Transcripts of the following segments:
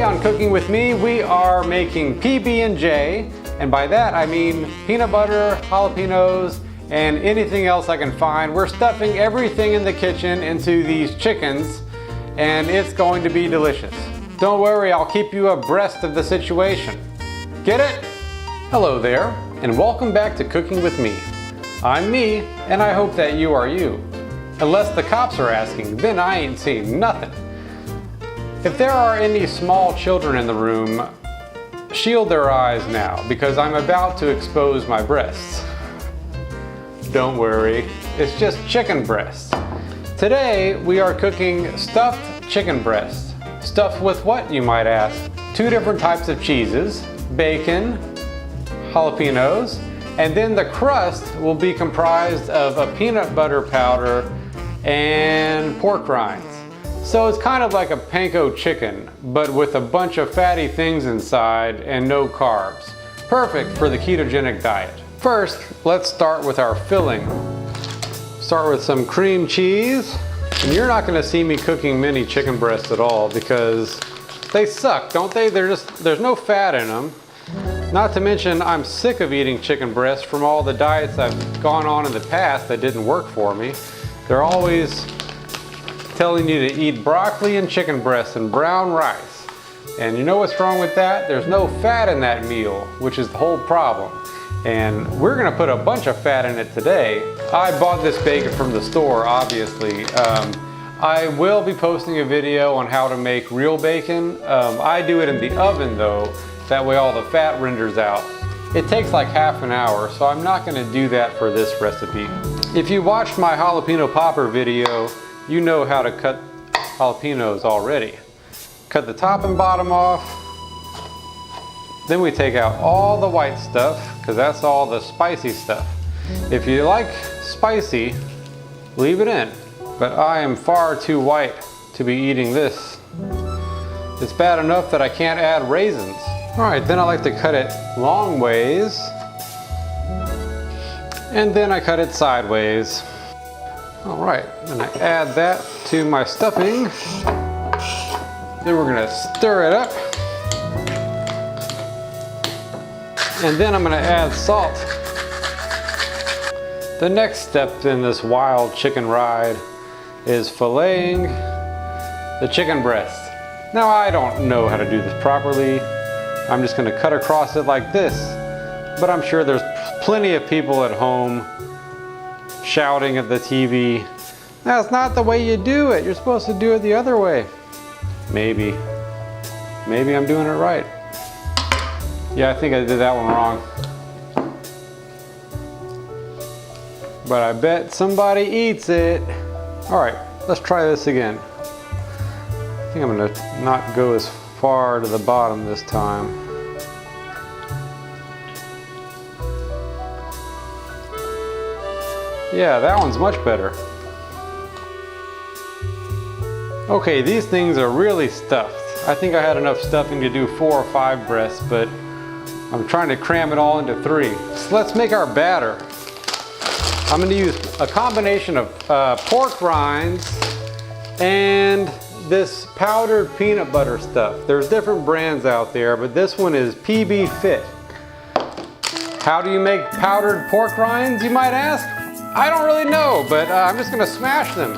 on Cooking With Me, we are making PB&J, and by that I mean peanut butter, jalapenos, and anything else I can find. We're stuffing everything in the kitchen into these chickens, and it's going to be delicious. Don't worry, I'll keep you abreast of the situation. Get it? Hello there, and welcome back to Cooking With Me. I'm me, and I hope that you are you. Unless the cops are asking, then I ain't seeing nothing. If there are any small children in the room, shield their eyes now, because I'm about to expose my breasts. Don't worry, it's just chicken breast. Today, we are cooking stuffed chicken breast. Stuffed with what, you might ask? 2 different types of cheeses, bacon, jalapenos, and then the crust will be comprised of a peanut butter powder and pork rinds. So it's kind of like a panko chicken, but with a bunch of fatty things inside and no carbs. Perfect for the ketogenic diet. First, let's start with our filling. Start with some cream cheese. And you're not gonna see me cooking many chicken breasts at all because they suck, don't they? There's no fat in them. Not to mention, I'm sick of eating chicken breasts from all the diets I've gone on in the past that didn't work for me. They're always telling you to eat broccoli and chicken breasts and brown rice. And you know what's wrong with that? There's no fat in that meal, which is the whole problem. And we're gonna put a bunch of fat in it today. I bought this bacon from the store, obviously. I will be posting a video on how to make real bacon. I do it in the oven though, that way all the fat renders out. It takes like half an hour, so I'm not gonna do that for this recipe. If you watched my jalapeno popper video, you know how to cut jalapenos already. Cut the top and bottom off. Then we take out all the white stuff, because that's all the spicy stuff. If you like spicy, leave it in. But I am far too white to be eating this. It's bad enough that I can't add raisins. All right, then I like to cut it long ways. And then I cut it sideways. All right, and I add that to my stuffing. Then we're gonna stir it up. And then I'm gonna add salt. The next step in this wild chicken ride is filleting the chicken breast. Now I don't know how to do this properly. I'm just gonna cut across it like this, but I'm sure there's plenty of people at home shouting at the TV, "That's not the way you do it. You're supposed to do it the other way." Maybe I'm doing it right. Yeah, I think I did that one wrong. But I bet somebody eats it. All right, let's try this again. I think I'm gonna not go as far to the bottom this time. Yeah, that one's much better. Okay, these things are really stuffed. I think I had enough stuffing to do 4 or 5 breasts, but I'm trying to cram it all into 3. So let's make our batter. I'm gonna use a combination of pork rinds and this powdered peanut butter stuff. There's different brands out there, but this one is PB Fit. How do you make powdered pork rinds, you might ask? I don't really know, but I'm just gonna smash them.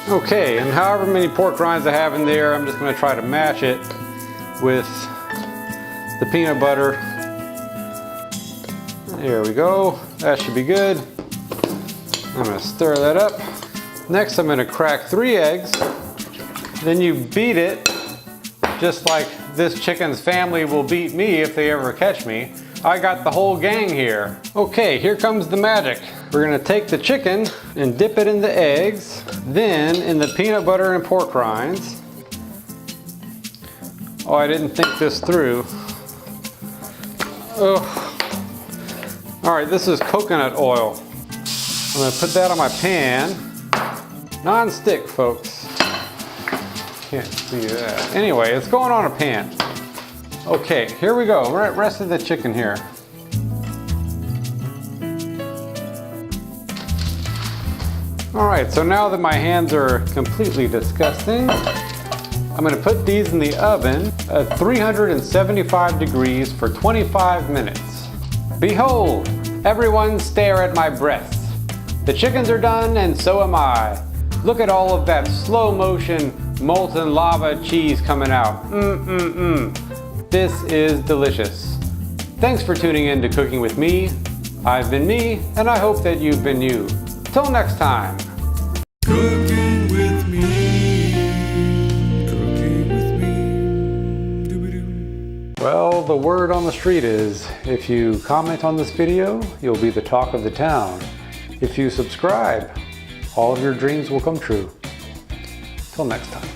Okay, and however many pork rinds I have in there, I'm just gonna try to mash it with the peanut butter. There we go, that should be good. I'm gonna stir that up. Next, I'm gonna crack 3 eggs. Then you beat it, just like this chicken's family will beat me if they ever catch me. I got the whole gang here. Okay, here comes the magic. We're gonna take the chicken and dip it in the eggs, then in the peanut butter and pork rinds. Oh, I didn't think this through. Oh. All right, this is coconut oil. I'm gonna put that on my pan. Non-stick, folks. Can't see that. Anyway, it's going on a pan. Okay, here we go. Rest of the chicken here. All right, so now that my hands are completely disgusting, I'm gonna put these in the oven at 375 degrees for 25 minutes. Behold, everyone stare at my breasts. The chickens are done and so am I. Look at all of that slow motion molten lava cheese coming out. This is delicious. Thanks for tuning in to Cooking with Me. I've been me, and I hope that you've been you. Till next time. Cooking with me, cooking with me, doo-ba-doo. Well, the word on the street is, if you comment on this video, you'll be the talk of the town. If you subscribe, all of your dreams will come true. Till next time.